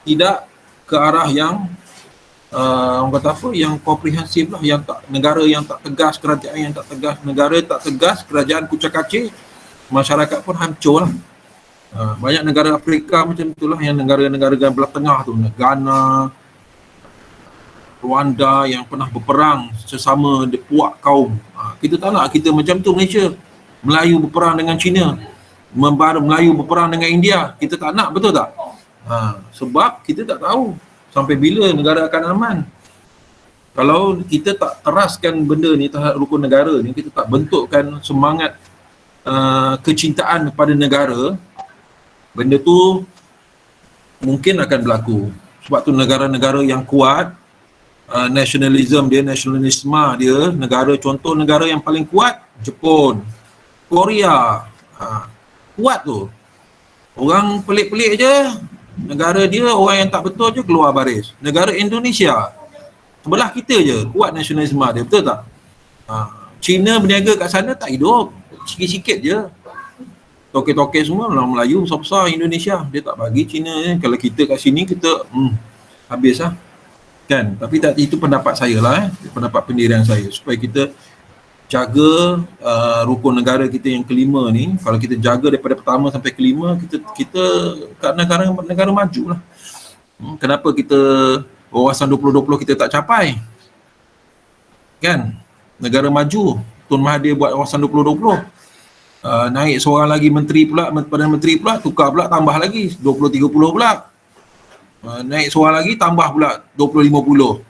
tidak ke arah yang orang kata apa, yang komprehensif lah, yang tak, negara yang tak tegas, kerajaan yang tak tegas, negara tak tegas, kerajaan kucak-kacir, masyarakat pun hancur lah. Banyak negara Afrika macam itulah, yang negara-negara belah tengah tu, Ghana, Rwanda yang pernah berperang sesama puak kaum. Kita tak nak kita macam tu Malaysia. Melayu berperang dengan China, Melayu berperang dengan India. Kita tak nak, betul tak? Sebab kita tak tahu sampai bila negara akan aman. Kalau kita tak teraskan benda ni terhadap rukun negara ni, kita tak bentukkan semangat kecintaan kepada negara, benda tu mungkin akan berlaku. Sebab tu negara-negara yang kuat, nasionalisme dia, negara, contoh negara yang paling kuat, Jepun, Korea, kuat tu. Orang pelik-pelik je, negara dia orang yang tak betul je keluar baris. Negara Indonesia, sebelah kita je, kuat nasionalisme dia, betul tak? China berniaga kat sana tak hidup, sikit-sikit je. Toke-toke semua orang Melayu besar-besar Indonesia, dia tak bagi China Kalau kita kat sini, kita habis lah kan. Tapi tak, itu pendapat saya lah, pendapat pendirian saya, supaya kita jaga rukun negara kita yang kelima ni. Kalau kita jaga daripada pertama sampai kelima, kita kat negara maju lah. Kenapa kita wawasan 2020 kita tak capai kan? Negara maju, Tun Mahathir buat wawasan 2020, naik seorang lagi menteri pula, Perdana Menteri pula, tukar pula, tambah lagi 20-30 pula, naik seorang lagi, tambah pula 20-50.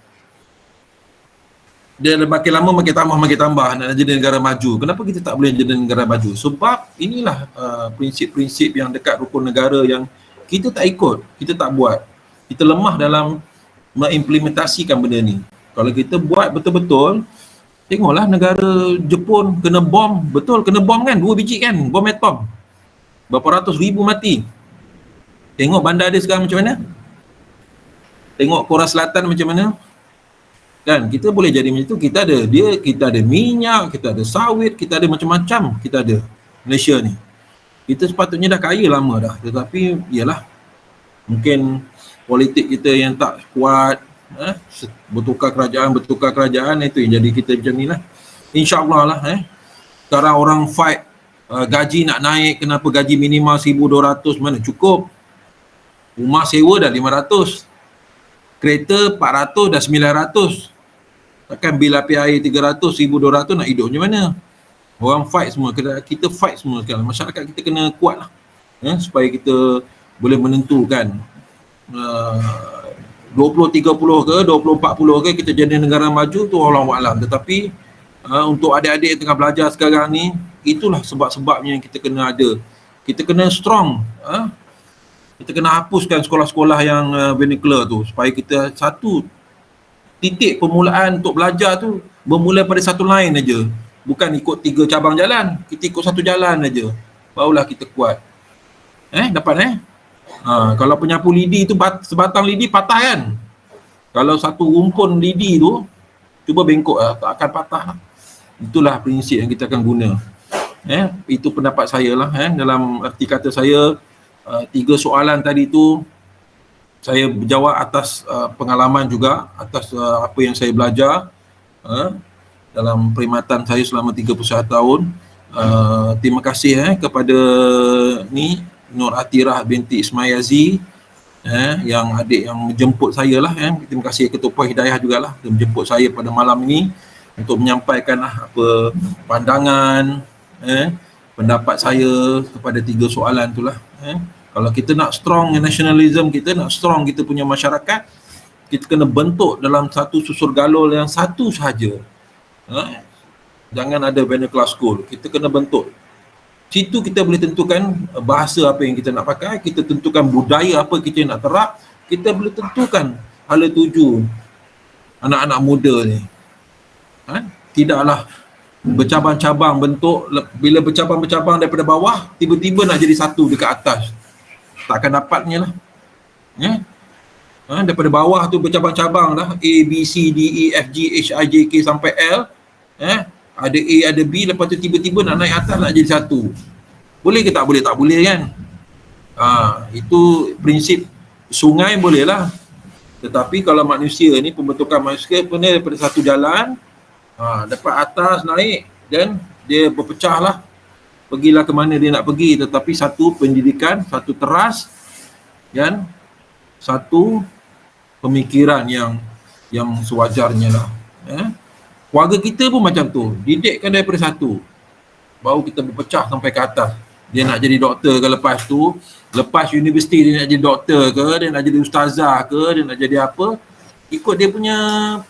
Dia makin lama makin tambah nak jadi negara maju. Kenapa kita tak boleh jadi negara maju? Sebab inilah prinsip-prinsip yang dekat rukun negara yang kita tak ikut, kita tak buat. Kita lemah dalam mengimplementasikan benda ni. Kalau kita buat betul-betul, tengoklah negara Jepun kena bom, betul kena bom kan, 2 biji kan, bom atom. Berapa ratus ribu mati. Tengok bandar dia sekarang macam mana? Tengok Korea Selatan macam mana? Kan, kita boleh jadi macam tu. Kita ada minyak, kita ada sawit, kita ada macam-macam, kita ada Malaysia ni. Kita sepatutnya dah kaya lama dah, tetapi ialah mungkin politik kita yang tak kuat, bertukar kerajaan, itu yang jadi kita macam ni lah. InsyaAllah lah. Sekarang orang fight gaji nak naik, kenapa gaji minimal 1,200, mana cukup. Rumah sewa dah 500, kereta 400 dah 900, takkan bil api air 300, 1,200 nak hidup macam mana? Orang fight semua, kita fight semua sekarang. Masyarakat kita kena kuat lah, supaya kita boleh menentukan 20-30 ke 20-40 ke kita jadi negara maju tu Allahuakbar. Tetapi untuk adik-adik yang tengah belajar sekarang ni, itulah sebab-sebabnya yang kita kena ada. Kita kena strong, kita kena hapuskan sekolah-sekolah yang vernacular tu, supaya kita satu titik permulaan untuk belajar tu bermula pada satu line aja, bukan ikut 3 cabang jalan. Kita ikut satu jalan aja, barulah kita kuat. Dapat kalau penyapu lidi tu sebatang lidi patah kan, kalau satu rumpun lidi tu cuba bengkok tak akan patah. Itulah prinsip yang kita akan guna. Itu pendapat saya lah. Dalam arti kata saya, 3 soalan tadi tu saya berjawab atas pengalaman juga, atas apa yang saya belajar dalam perkhidmatan saya selama 31 tahun. Terima kasih kepada Nur Atirah binti Ismail Aziz, yang adik yang menjemput saya lah. Terima kasih Ketua Puan Hidayah jugalah, dia menjemput saya pada malam ini untuk menyampaikan apa pandangan, pendapat saya kepada 3 soalan itulah. Kalau kita nak strong nationalism kita, nak strong kita punya masyarakat, kita kena bentuk dalam satu susur galul yang satu sahaja. Jangan ada vernacular school, kita kena bentuk. Situ kita boleh tentukan bahasa apa yang kita nak pakai, kita tentukan budaya apa kita nak terap, kita boleh tentukan hala tuju anak-anak muda ni. tidaklah bercabang-cabang bentuk. Bila bercabang-cabang daripada bawah, tiba-tiba nak jadi satu dekat atas, takkan dapatnya lah. Ya? Daripada bawah tu bercabang-cabang dah, A, B, C, D, E, F, G, H, I, J, K sampai L. Ada A, ada B, lepas tu tiba-tiba nak naik atas nak jadi satu. Boleh ke tak boleh? Tak boleh kan. Itu prinsip sungai boleh lah. Tetapi kalau manusia ni, pembentukan manusia pun daripada satu jalan, dapat atas naik, dan dia berpecah lah, pergilah ke mana dia nak pergi. Tetapi satu pendidikan, satu teras, dan satu pemikiran yang sewajarnya lah. Keluarga kita pun macam tu, didikkan daripada satu, baru kita berpecah sampai ke atas. Dia nak jadi doktor ke lepas tu, lepas universiti dia nak jadi doktor ke, dia nak jadi ustazah ke, dia nak jadi apa, ikut dia punya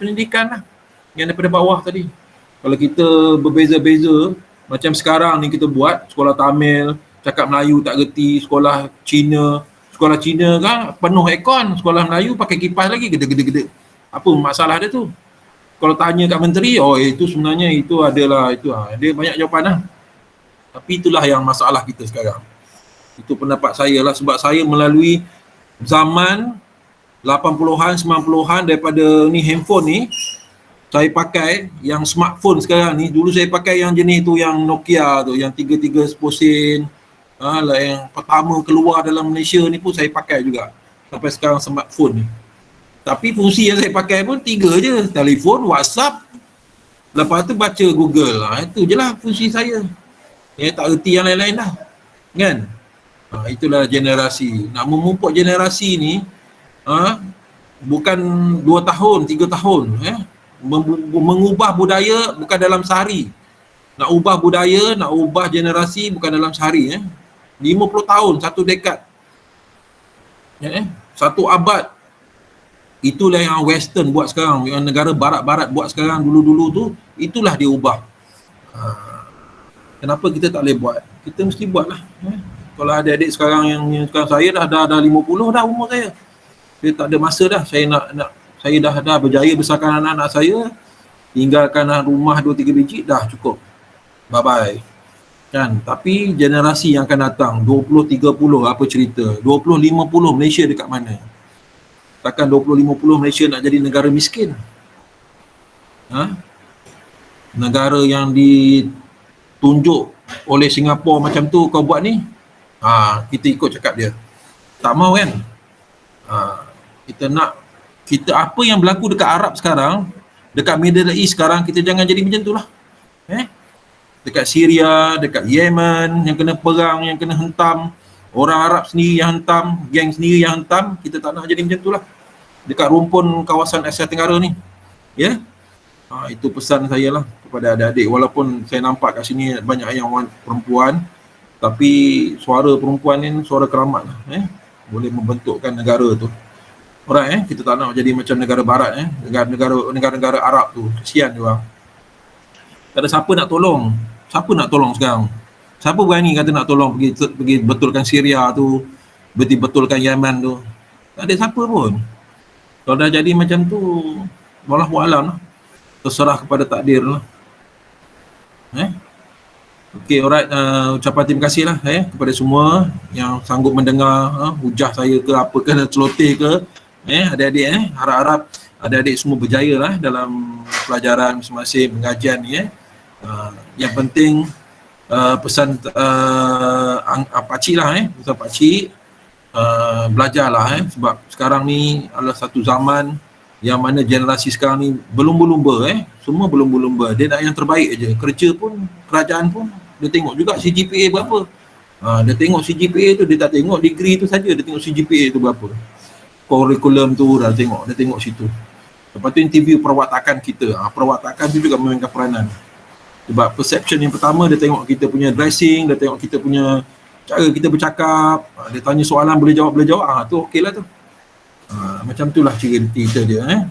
pendidikan lah, yang daripada bawah tadi. Kalau kita berbeza-beza, macam sekarang ni kita buat sekolah Tamil, cakap Melayu tak gerti, sekolah Cina kan penuh aircon, sekolah Melayu pakai kipas lagi, gede-gede. Apa masalah dia tu? Kalau tanya kat menteri, itu sebenarnya itu adalah itu, dia banyak jawapan lah. Tapi itulah yang masalah kita sekarang. Itu pendapat saya lah, sebab saya melalui zaman 80-an, 90-an, daripada ni handphone ni, saya pakai yang smartphone sekarang ni. Dulu saya pakai yang jenis tu, yang Nokia tu, yang 3310 sen. Yang pertama keluar dalam Malaysia ni pun saya pakai juga. Sampai sekarang smartphone ni. Tapi fungsi yang saya pakai pun 3 je. Telefon, WhatsApp, lepas tu baca Google. Itu je lah fungsi saya. Tak erti yang lain-lain dah. Kan? Itulah generasi. Nak memupuk generasi ni, bukan 2 tahun, 3 tahun. Mengubah budaya bukan dalam sehari. Nak ubah budaya, nak ubah generasi bukan dalam sehari. 50 tahun, 1 dekad. 1 abad. Itulah yang Western buat sekarang, yang negara barat-barat buat sekarang, dulu-dulu tu, itulah dia ubah. Kenapa kita tak boleh buat? Kita mesti buat lah. Kalau adik-adik sekarang yang sekarang, saya dah 50 dah umur saya. Saya tak ada masa dah. Saya dah berjaya besarkan anak-anak saya, tinggalkan rumah 2-3 biji, dah cukup. Bye-bye. Kan? Tapi generasi yang akan datang, 20-30 apa cerita? 20-50 Malaysia dekat mana? Takkan 20-50 Malaysia nak jadi negara miskin? Negara yang ditunjuk oleh Singapura macam tu kau buat ni, kita ikut cakap dia. Tak mau kan? Kita apa yang berlaku dekat Arab sekarang, dekat Middle East sekarang, kita jangan jadi macam tu lah. Dekat Syria, dekat Yemen yang kena perang, yang kena hentam, orang Arab sendiri yang hentam, geng sendiri yang hentam, kita tak nak jadi macam tu lah. Dekat rumpun kawasan Asia Tenggara ni. Itu pesan saya lah kepada adik-adik. Walaupun saya nampak kat sini banyak yang perempuan, tapi suara perempuan ni suara keramat lah. Boleh membentukkan negara tu. Alright, kita tak nak jadi macam negara barat, negara-negara Arab tu. Kesian dia orang. Tak ada siapa nak tolong. Siapa nak tolong sekarang? Siapa berani kata nak tolong pergi betulkan Syria tu, betulkan Yemen tu? Tak ada siapa pun. Kalau dah jadi macam tu, wallahu alam lah. Terserah kepada takdir lah. Okey, alright. Ucapan terima kasih lah kepada semua yang sanggup mendengar hujah saya ke apa ke, celoteh ke. Adik-adik, harap-harap adik-adik semua berjaya lah dalam pelajaran masing-masing, pengajian ni. Yang penting pesan pakcik lah, pesan pakcik, belajarlah sebab sekarang ni adalah satu zaman yang mana generasi sekarang ni berlumba-lumba, semua berlumba-lumba. Dia nak yang terbaik aja. Kerja pun, kerajaan pun, dia tengok juga CGPA berapa. Dia tengok CGPA tu, dia tak tengok degree tu saja, dia tengok CGPA tu berapa. Kurikulum tu dah tengok, dia tengok situ. Lepas tu interview perwatakan kita. Perwatakan tu juga memainkan peranan. Sebab perception yang pertama, dia tengok kita punya dressing, dia tengok kita punya cara kita bercakap, dia tanya soalan boleh jawab, tu okey lah tu. Macam tu lah cerita dia.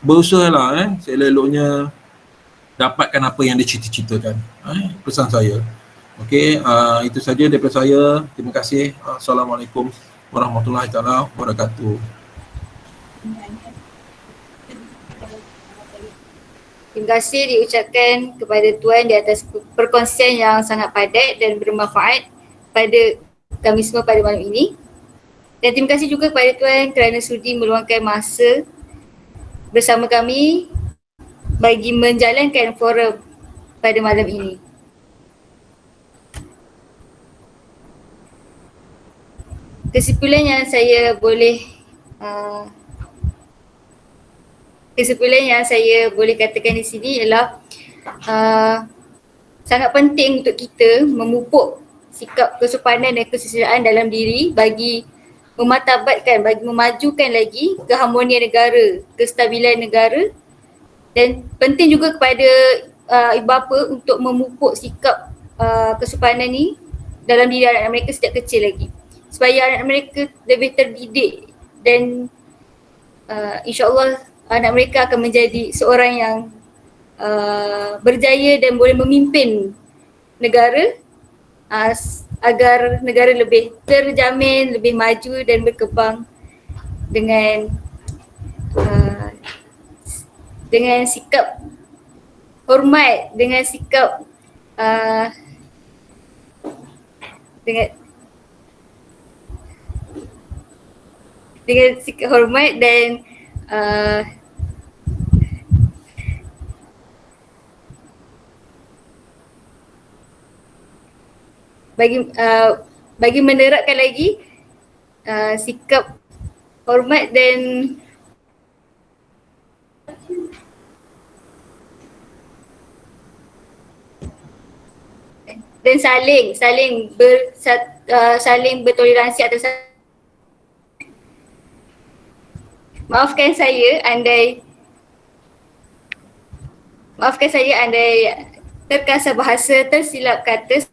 Berusahalah seelok-eloknya dapatkan apa yang dia cita-citakan. Pesan saya. Okey, itu saja daripada saya. Terima kasih. Assalamualaikum warahmatullahi taala wabarakatuh. Terima kasih diucapkan kepada Tuan di atas perkongsian yang sangat padat dan bermanfaat pada kami semua pada malam ini. Dan terima kasih juga kepada Tuan kerana sudi meluangkan masa bersama kami bagi menjalankan forum pada malam ini. Kesimpulan yang saya boleh katakan di sini ialah sangat penting untuk kita memupuk sikap kesopanan dan kesesuaian dalam diri bagi memartabatkan, bagi memajukan lagi keharmonian negara, kestabilan negara, dan penting juga kepada ibu bapa untuk memupuk sikap kesopanan ni dalam diri anak-anak mereka sejak kecil lagi, supaya anak mereka lebih terdidik dan insyaAllah anak mereka akan menjadi seorang yang berjaya dan boleh memimpin negara agar negara lebih terjamin, lebih maju dan berkembang dengan sikap hormat, dengan sikap dengan sikap hormat dan bagi menerapkan lagi sikap hormat dan saling bertoleransi atau maafkan saya andai terkasar bahasa, tersilap kata,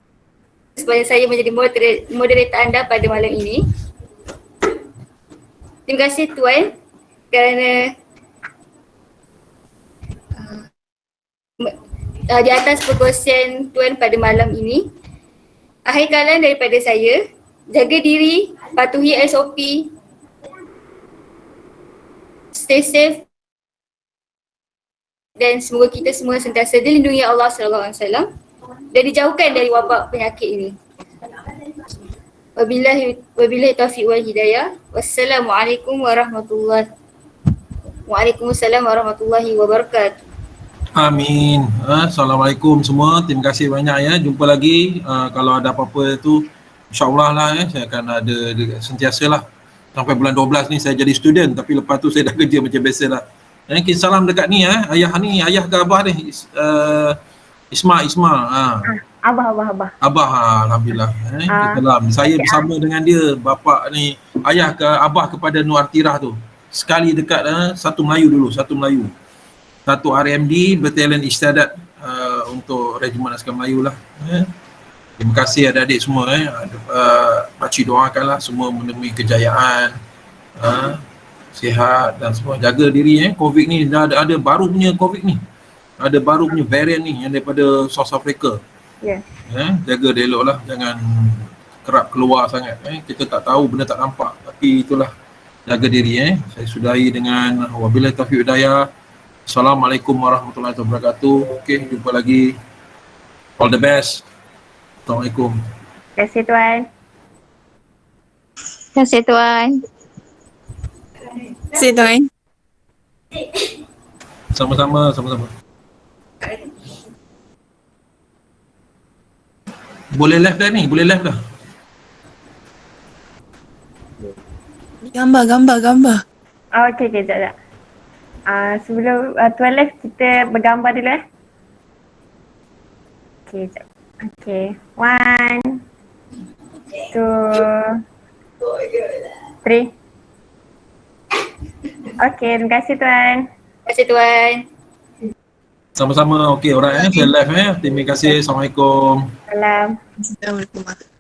supaya saya menjadi moderator anda pada malam ini. Terima kasih Tuan kerana di atas perkongsian Tuan pada malam ini. Akhir kalan daripada saya, jaga diri, patuhi SOP, stay safe dan semoga kita semua sentiasa dilindungi Allah SAW dan dijauhkan dari wabak penyakit ini. Wabillahi taufiq wal hidayah. Waalaikumsalam warahmatullahi wabarakatuh. Amin. Assalamualaikum semua. Terima kasih banyak ya. Jumpa lagi. Kalau ada apa-apa tu, insyaAllah lah saya akan ada sentiasalah. Sampai bulan 12 ni saya jadi student, tapi lepas tu saya dah kerja macam biasa lah. Kita salam dekat ni ayah ke abah ni? Isma. Abah, alhamdulillah. Salam. Saya bersama dengan dia, bapa ni, ayah ke abah kepada Nur Artirah tu. Sekali dekat satu Melayu, satu RMD Batalion Istiadat untuk Regimen Askar Melayu lah. Terima kasih adik-adik semua. Pakcik doakanlah semua menemui kejayaan, sihat dan semua. Jaga diri. Covid ni dah ada baru punya Covid ni. Ada baru punya varian ni yang daripada South Africa. Jaga dia elok lah. Jangan kerap keluar sangat. Kita tak tahu, benda tak nampak. Tapi itulah, jaga diri. Saya sudahi dengan wabillahi taufiq hidayah. Assalamualaikum warahmatullahi wabarakatuh. Okey, jumpa lagi. All the best. Assalamualaikum. Terima kasih Tuan. Terima kasih Tuan. Terima kasih Tuan. Sama-sama. Boleh live dah ni? Gambar. Oh, okey, sekejap. Sebelum Tuan live, kita bergambar dulu Okey, sekejap. Okey, 1, 2, 3. Okey, terima kasih Tuan. Terima kasih Tuan. Sama-sama. Okey, alright. Saya live. Terima kasih. Assalamualaikum. Salam. Assalamualaikum.